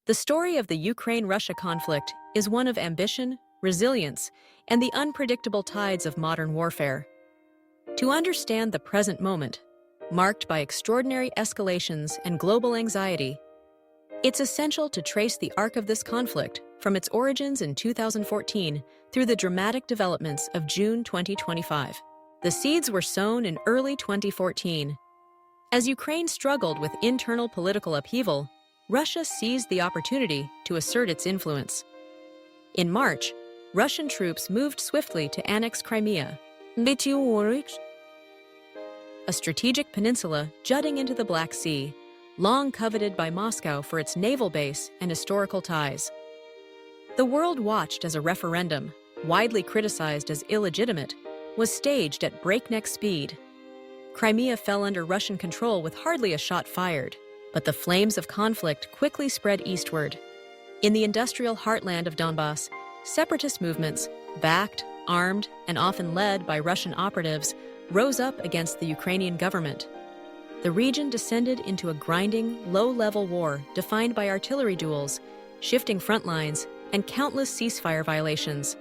The story of the Ukraine-Russia conflict is one of ambition, resilience, and the unpredictable tides of modern warfare. To understand the present moment, marked by extraordinary escalations and global anxiety, it's essential to trace the arc of this conflict from its origins in 2014 through the dramatic developments of June 2025. The seeds were sown in early 2014. As Ukraine struggled with internal political upheaval, Russia seized the opportunity to assert its influence. In March, Russian troops moved swiftly to annex Crimea, a strategic peninsula jutting into the Black Sea, long coveted by Moscow for its naval base and historical ties. The world watched as a referendum, widely criticized as illegitimate, was staged at breakneck speed. Crimea fell under Russian control with hardly a shot fired, but the flames of conflict quickly spread eastward. In the industrial heartland of Donbass, separatist movements, backed, armed, and often led by Russian operatives, rose up against the Ukrainian government. The region descended into a grinding, low-level war defined by artillery duels, shifting front lines, and countless ceasefire violations.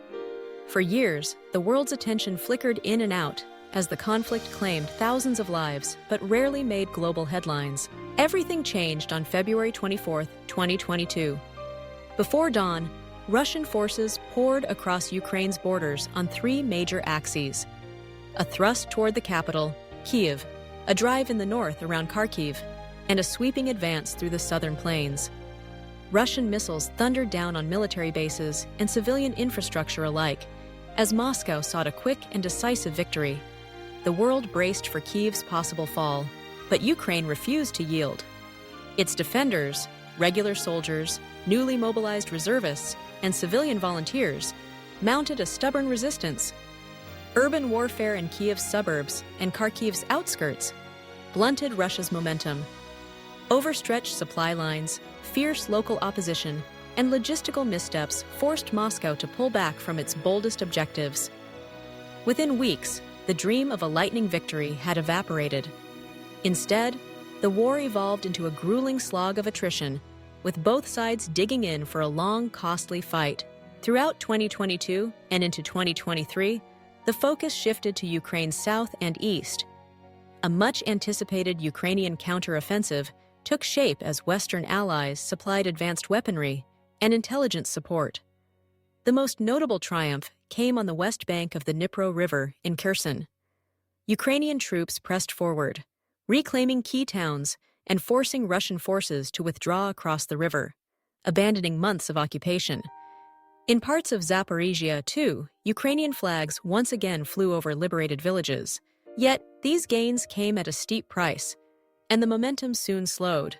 For years, the world's attention flickered in and out as the conflict claimed thousands of lives but rarely made global headlines. Everything changed on February 24, 2022. Before dawn, Russian forces poured across Ukraine's borders on three major axes: a thrust toward the capital, Kyiv, a drive in the north around Kharkiv, and a sweeping advance through the southern plains. Russian missiles thundered down on military bases and civilian infrastructure alike, as Moscow sought a quick and decisive victory. The world braced for Kyiv's possible fall, but Ukraine refused to yield. Its defenders, regular soldiers, newly mobilized reservists, and civilian volunteers, mounted a stubborn resistance. Urban warfare in Kyiv's suburbs and Kharkiv's outskirts blunted Russia's momentum. Overstretched supply lines, fierce local opposition, and logistical missteps forced Moscow to pull back from its boldest objectives. Within weeks, the dream of a lightning victory had evaporated. Instead, the war evolved into a grueling slog of attrition, with both sides digging in for a long, costly fight. Throughout 2022 and into 2023, the focus shifted to Ukraine's south and east. A much-anticipated Ukrainian counter-offensive took shape as Western allies supplied advanced weaponry and intelligence support. The most notable triumph came on the west bank of the Dnipro River in Kherson. Ukrainian troops pressed forward, reclaiming key towns and forcing Russian forces to withdraw across the river, abandoning months of occupation. In parts of Zaporizhia, too, Ukrainian flags once again flew over liberated villages. Yet, these gains came at a steep price, and the momentum soon slowed.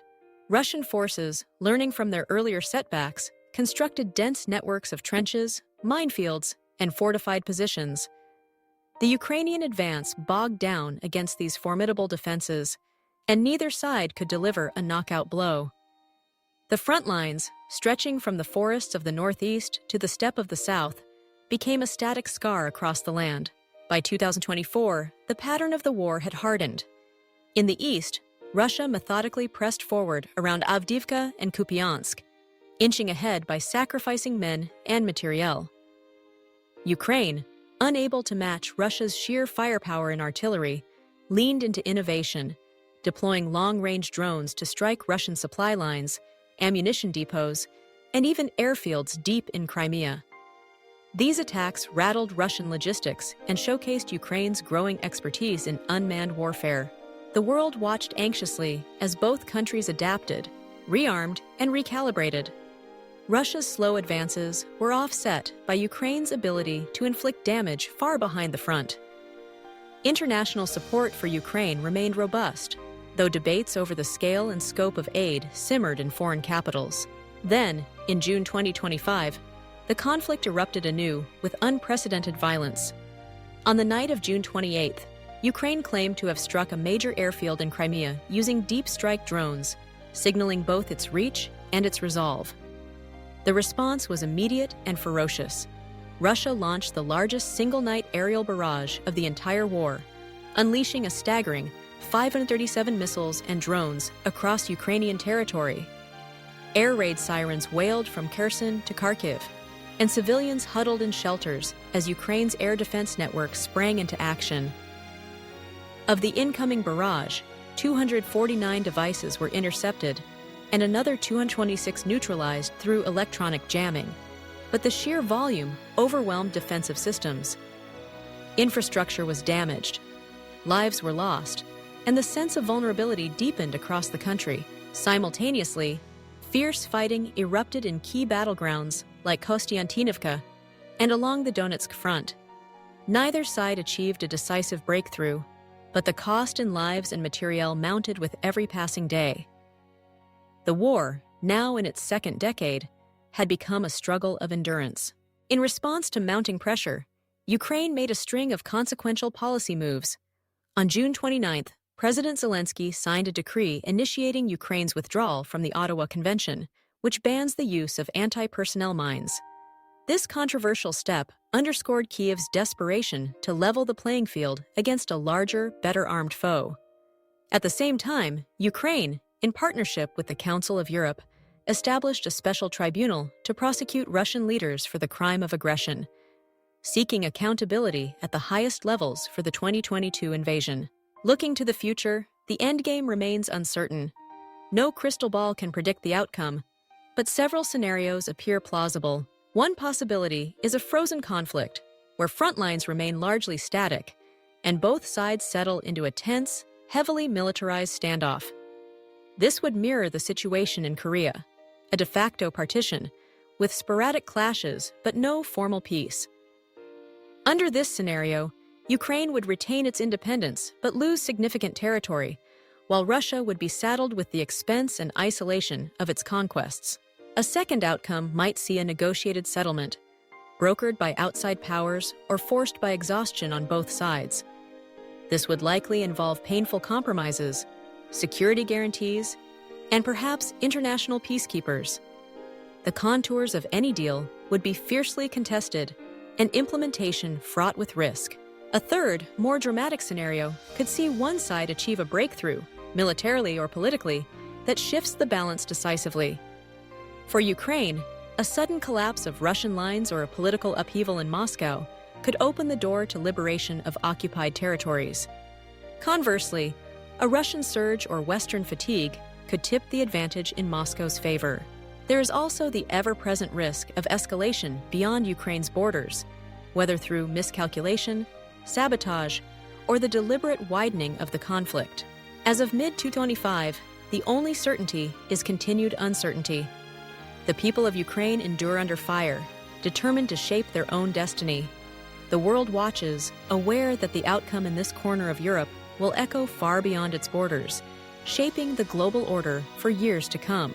Russian forces, learning from their earlier setbacks, constructed dense networks of trenches, minefields, and fortified positions. The Ukrainian advance bogged down against these formidable defenses, and neither side could deliver a knockout blow. The front lines, stretching from the forests of the northeast to the steppe of the south, became a static scar across the land. By 2024, the pattern of the war had hardened. In the east, Russia methodically pressed forward around Avdiivka and Kupiansk, inching ahead by sacrificing men and materiel. Ukraine, unable to match Russia's sheer firepower in artillery, leaned into innovation, deploying long-range drones to strike Russian supply lines, ammunition depots, and even airfields deep in Crimea. These attacks rattled Russian logistics and showcased Ukraine's growing expertise in unmanned warfare. The world watched anxiously as both countries adapted, rearmed, and recalibrated. Russia's slow advances were offset by Ukraine's ability to inflict damage far behind the front. International support for Ukraine remained robust, though debates over the scale and scope of aid simmered in foreign capitals. Then, in June 2025, the conflict erupted anew with unprecedented violence. On the night of June 28th, Ukraine claimed to have struck a major airfield in Crimea using deep strike drones, signaling both its reach and its resolve. The response was immediate and ferocious. Russia launched the largest single-night aerial barrage of the entire war, unleashing a staggering 537 missiles and drones across Ukrainian territory. Air raid sirens wailed from Kherson to Kharkiv, and civilians huddled in shelters as Ukraine's air defense network sprang into action. Of the incoming barrage, 249 devices were intercepted, and another 226 neutralized through electronic jamming. But the sheer volume overwhelmed defensive systems. Infrastructure was damaged, lives were lost, and the sense of vulnerability deepened across the country. Simultaneously, fierce fighting erupted in key battlegrounds like Kostiantynivka and along the Donetsk front. Neither side achieved a decisive breakthrough, but the cost in lives and materiel mounted with every passing day. The war, now in its second decade, had become a struggle of endurance. In response to mounting pressure, Ukraine made a string of consequential policy moves. On June 29th, President Zelensky signed a decree initiating Ukraine's withdrawal from the Ottawa Convention, which bans the use of anti-personnel mines. This controversial step underscored Kyiv's desperation to level the playing field against a larger, better-armed foe. At the same time, Ukraine, in partnership with the Council of Europe, established a special tribunal to prosecute Russian leaders for the crime of aggression, seeking accountability at the highest levels for the 2022 invasion. Looking to the future, the endgame remains uncertain. No crystal ball can predict the outcome, but several scenarios appear plausible. One possibility is a frozen conflict, where front lines remain largely static, and both sides settle into a tense, heavily militarized standoff. This would mirror the situation in Korea, a de facto partition, with sporadic clashes but no formal peace. Under this scenario, Ukraine would retain its independence but lose significant territory, while Russia would be saddled with the expense and isolation of its conquests. A second outcome might see a negotiated settlement, brokered by outside powers or forced by exhaustion on both sides. This would likely involve painful compromises, security guarantees, and perhaps international peacekeepers. The contours of any deal would be fiercely contested and implementation fraught with risk. A third, more dramatic scenario could see one side achieve a breakthrough, militarily or politically, that shifts the balance decisively. For Ukraine, a sudden collapse of Russian lines or a political upheaval in Moscow could open the door to liberation of occupied territories. Conversely, a Russian surge or Western fatigue could tip the advantage in Moscow's favor. There is also the ever-present risk of escalation beyond Ukraine's borders, whether through miscalculation, sabotage, or the deliberate widening of the conflict. As of mid-2025, the only certainty is continued uncertainty. The people of Ukraine endure under fire, determined to shape their own destiny. The world watches, aware that the outcome in this corner of Europe will echo far beyond its borders, shaping the global order for years to come.